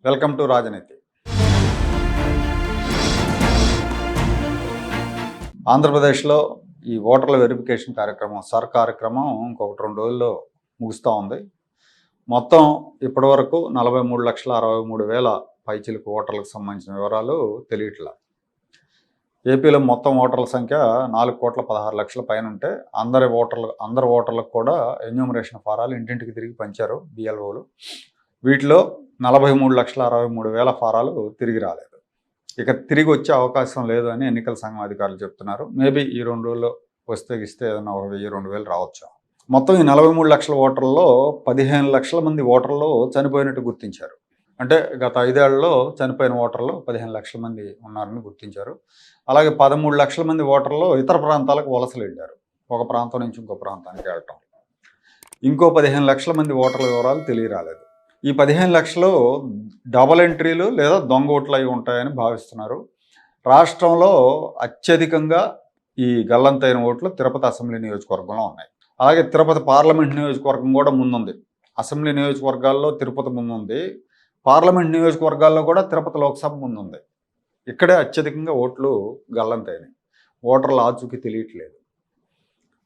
Welcome to రాజనీతి. ఆంధ్రప్రదేశ్లో ఈ ఓటర్ల వెరిఫికేషన్ కార్యక్రమం కార్యక్రమం ఇంకొకటి 2 రోజుల్లో ముగుస్తూ ఉంది. మొత్తం ఇప్పటివరకు 43,63,000 పైచిలకు ఓటర్లకు సంబంధించిన వివరాలు తెలియట్లా. ఏపీలో మొత్తం ఓటర్ల సంఖ్య 4,16,00,000 పైన ఉంటే అందరి ఓటర్లకు కూడా ఎన్యూమరేషన్ ఫారాలు ఇంటింటికి తిరిగి పంచారు బిఎల్ఓలు. వీటిలో 43,63,000 ఫారాలు తిరిగి రాలేదు. ఇక తిరిగి వచ్చే అవకాశం లేదు అని ఎన్నికల సంఘం అధికారులు చెప్తున్నారు. మేబీ ఈ 2 రోజుల్లో వస్తే ఏదైనా 1,000-2,000 రావచ్చు. మొత్తం ఈ 43 లక్షల ఓటర్లలో 15 లక్షల మంది ఓటర్లు చనిపోయినట్టు గుర్తించారు. అంటే గత 5 ఏళ్లలో చనిపోయిన ఓటర్లు 15 లక్షల మంది ఉన్నారని గుర్తించారు. అలాగే 13 లక్షల మంది ఓటర్లు ఇతర ప్రాంతాలకు వలసలు వెళ్ళారు. ఒక ప్రాంతం నుంచి ఇంకో ప్రాంతానికి వెళ్ళటం. ఇంకో 15 లక్షల మంది ఓటర్ల వివరాలు తెలియరాలేదు. ఈ 15 లక్షలు డబుల్ ఎంట్రీలు లేదా దొంగ ఓట్లు అయి ఉంటాయని భావిస్తున్నారు. రాష్ట్రంలో అత్యధికంగా ఈ గల్లంతైన ఓట్లు తిరుపతి అసెంబ్లీ నియోజకవర్గంలో ఉన్నాయి. అలాగే తిరుపతి పార్లమెంట్ నియోజకవర్గం కూడా ముందుంది. అసెంబ్లీ నియోజకవర్గాల్లో తిరుపతి ముందుంది. పార్లమెంట్ నియోజకవర్గాల్లో కూడా తిరుపతి లోక్సభ ముందుంది. ఇక్కడే అత్యధికంగా ఓట్లు గల్లంతైనాయి. ఓటర్ల ఆచూకీ తెలియట్లేదు.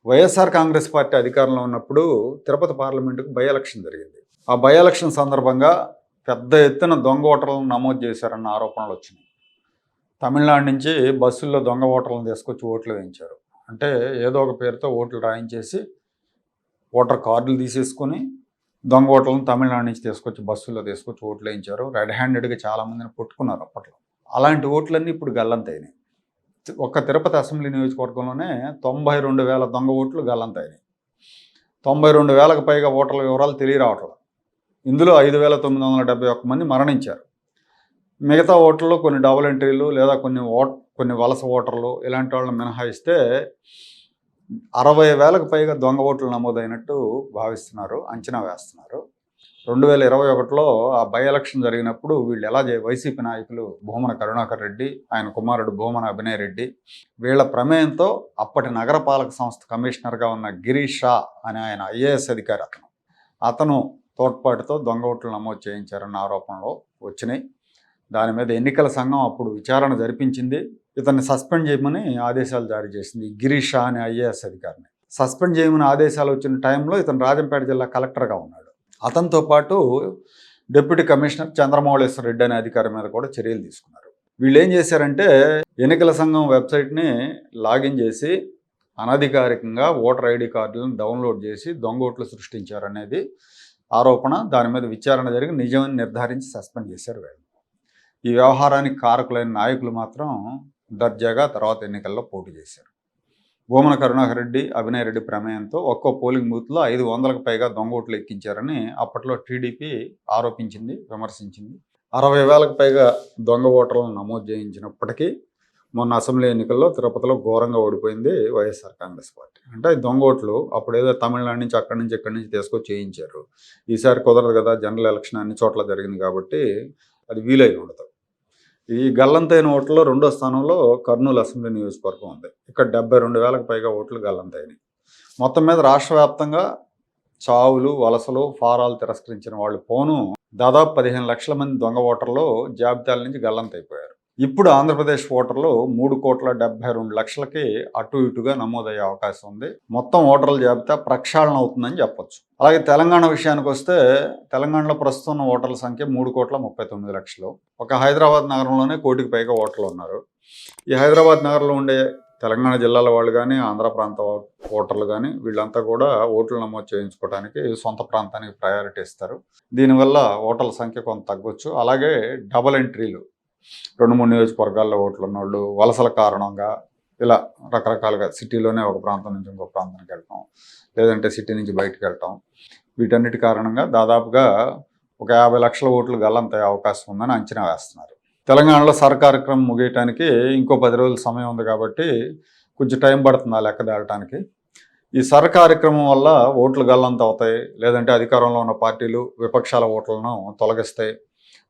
వైఎస్ఆర్ కాంగ్రెస్ పార్టీ అధికారంలో ఉన్నప్పుడు తిరుపతి పార్లమెంటుకు బై ఎలక్షన్ జరిగింది. ఆ బై ఎలక్షన్ సందర్భంగా పెద్ద ఎత్తున దొంగ ఓటర్లను నమోదు చేశారన్న ఆరోపణలు వచ్చినాయి. తమిళనాడు నుంచి బస్సుల్లో దొంగ ఓటర్లను తీసుకొచ్చి ఓట్లు వేయించారు. అంటే ఏదో ఒక పేరుతో ఓట్లు రాయించేసి ఓటర్ కార్డులు తీసేసుకొని దొంగ ఓట్లను తమిళనాడు నుంచి బస్సుల్లో తీసుకొచ్చి ఓట్లు వేయించారు. రెడ్ హ్యాండెడ్గా చాలామందిని పట్టుకున్నారు అప్పట్లో. అలాంటి ఓట్లన్నీ ఇప్పుడు గల్లంతైనాయి. ఒక్క తిరుపతి అసెంబ్లీ నియోజకవర్గంలోనే 92,000 దొంగ ఓట్లు గల్లంతైనాయి. 92,000కు పైగా ఓటర్ల వివరాలు తెలియరావట్లేదు. ఇందులో 5,971 మంది మరణించారు. మిగతా ఓటర్లు కొన్ని డబుల్ ఎంట్రీలు లేదా కొన్ని వలస ఓటర్లు ఇలాంటి వాళ్ళని మినహాయిస్తే 60,000కు పైగా దొంగ ఓట్లు నమోదైనట్టు భావిస్తున్నారు, అంచనా వేస్తున్నారు. 2021లో ఆ బై ఎలక్షన్ జరిగినప్పుడు వైసీపీ నాయకులు భూమన కరుణాకర్ రెడ్డి, ఆయన కుమారుడు భూమన అభినయ్ రెడ్డి వీళ్ళ ప్రమేయంతో అప్పటి నగరపాలక సంస్థ కమిషనర్గా ఉన్న గిరీష్ షా అనే ఆయన ఐఏఎస్ అధికారి అతను తోడ్పాటుతో దొంగ ఓట్లు నమోదు చేయించారన్న ఆరోపణలు వచ్చినాయి. దాని మీద ఎన్నికల సంఘం అప్పుడు విచారణ జరిపించింది. ఇతన్ని సస్పెండ్ చేయమని ఆదేశాలు జారీ చేసింది. గిరీష్ షా అనే ఐఏఎస్ అధికారిని సస్పెండ్ చేయమని ఆదేశాలు వచ్చిన టైంలో ఇతను రాజంపేట జిల్లా కలెక్టర్గా ఉన్నాడు. అతనితో పాటు డిప్యూటీ కమిషనర్ చంద్రమౌళేశ్వర రెడ్డి అనే అధికారి మీద కూడా చర్యలు తీసుకున్నారు. వీళ్ళు ఏం చేశారంటే ఎన్నికల సంఘం వెబ్సైట్ని లాగిన్ చేసి అనధికారికంగా ఓటర్ ఐడి కార్డులను డౌన్లోడ్ చేసి దొంగ ఓట్లు సృష్టించారనేది ఆరోపణ. దాని మీద విచారణ జరిగి నిజమని నిర్ధారించి సస్పెండ్ చేశారు వీళ్ళు. ఈ వ్యవహారానికి కారకులైన నాయకులు మాత్రం దర్జాగా తర్వాత ఎన్నికల్లో పోటీ చేశారు. భూమన కరుణాకర్ రెడ్డి, అభినయ్ రెడ్డి ప్రమేయంతో ఒక్కో పోలింగ్ బూత్లో 500కు పైగా దొంగ ఓట్లు ఎక్కించారని అప్పట్లో టీడీపీ ఆరోపించింది, విమర్శించింది. 60,000కు పైగా దొంగ ఓటర్లను నమోదు చేయించినప్పటికీ మొన్న అసెంబ్లీ ఎన్నికల్లో తిరుపతిలో ఘోరంగా ఓడిపోయింది వైఎస్ఆర్ కాంగ్రెస్ పార్టీ. అంటే దొంగ ఓట్లు అప్పుడు ఏదో తమిళనాడు నుంచి ఇక్కడి నుంచి తీసుకొచ్చి చేయించారు. ఈసారి కుదరదు కదా, జనరల్ ఎలక్షన్ అన్ని చోట్ల జరిగింది కాబట్టి అది వీలై ఉండదు. ఈ గల్లంతైన ఓట్లలో 2వ స్థానంలో కర్నూలు అసెంబ్లీ నియోజకవర్గం ఉంది. ఇక్కడ 72,000కు పైగా ఓట్లు గల్లంతైనాయి. మొత్తం మీద రాష్ట్ర వ్యాప్తంగా చావులు, వలసలు, ఫారాలు తిరస్కరించిన వాళ్ళు పోను దాదాపు 15 లక్షల మంది దొంగ ఓటర్లు జాబితాల నుంచి గల్లంతైపోయారు. ఇప్పుడు ఆంధ్రప్రదేశ్ ఓటర్లు 3,72,00,000కి అటు ఇటుగా నమోదయ్యే అవకాశం ఉంది. మొత్తం ఓటర్ల జాబితా ప్రక్షాళన అవుతుందని చెప్పొచ్చు. అలాగే తెలంగాణ విషయానికి వస్తే తెలంగాణలో ప్రస్తుతం ఉన్న ఓటర్ల సంఖ్య 3,39,00,000. ఒక హైదరాబాద్ నగరంలోనే 1,00,000కి పైగా ఓటర్లు ఉన్నారు. ఈ హైదరాబాద్ నగరంలో ఉండే తెలంగాణ జిల్లాల వాళ్ళు కానీ, ఆంధ్ర ప్రాంత ఓటర్లు కానీ వీళ్ళంతా కూడా ఓట్లు నమోదు చేయించుకోవడానికి సొంత ప్రాంతానికి ప్రయారిటీ ఇస్తారు. దీనివల్ల ఓటర్ల సంఖ్య కొంత తగ్గొచ్చు. అలాగే డబుల్ ఎంట్రీలు 2-3 నియోజకవర్గాల్లో ఓట్లు ఉన్నవాళ్ళు వలసల కారణంగా ఇలా రకరకాలుగా సిటీలోనే ఒక ప్రాంతం నుంచి ఇంకో ప్రాంతానికి వెళ్ళటం, లేదంటే సిటీ నుంచి బయటకు వెళ్ళటం, వీటన్నిటి కారణంగా దాదాపుగా ఒక 50 లక్షల ఓట్లు గల్లంతయ్యే అవకాశం ఉందని అంచనా వేస్తున్నారు. తెలంగాణలో కార్యక్రమం ముగియటానికి ఇంకో 10 రోజుల సమయం ఉంది కాబట్టి కొంచెం టైం పడుతుంది ఆ లెక్క తేలటానికి. ఈ కార్యక్రమం వల్ల ఓట్లు గల్లంత అవుతాయి, లేదంటే అధికారంలో ఉన్న పార్టీలు విపక్షాల ఓట్లను తొలగిస్తాయి.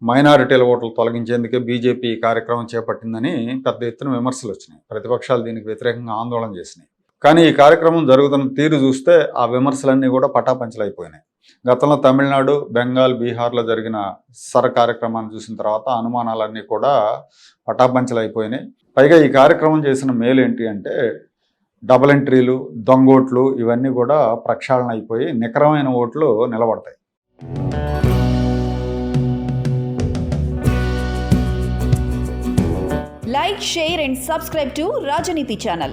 మైనారిటీల ఓట్లు తొలగించేందుకే బీజేపీ ఈ కార్యక్రమం చేపట్టిందని పెద్ద ఎత్తున విమర్శలు వచ్చినాయి. ప్రతిపక్షాలు దీనికి వ్యతిరేకంగా ఆందోళన చేసినాయి. కానీ ఈ కార్యక్రమం జరుగుతున్న తీరు చూస్తే ఆ విమర్శలన్నీ కూడా పటాపంచలైపోయినాయి. గతంలో తమిళనాడు, బెంగాల్, బీహార్లో జరిగిన సర్ కార్యక్రమాన్ని చూసిన తర్వాత అనుమానాలన్నీ కూడా పటాపంచలైపోయినాయి. పైగా ఈ కార్యక్రమం చేసిన మేలు ఏంటి అంటే డబుల్ ఎంట్రీలు, దొంగోట్లు ఇవన్నీ కూడా ప్రక్షాళన అయిపోయి నికరమైన ఓట్లు నిలబడతాయి. Like, share and subscribe to Rajaniti channel.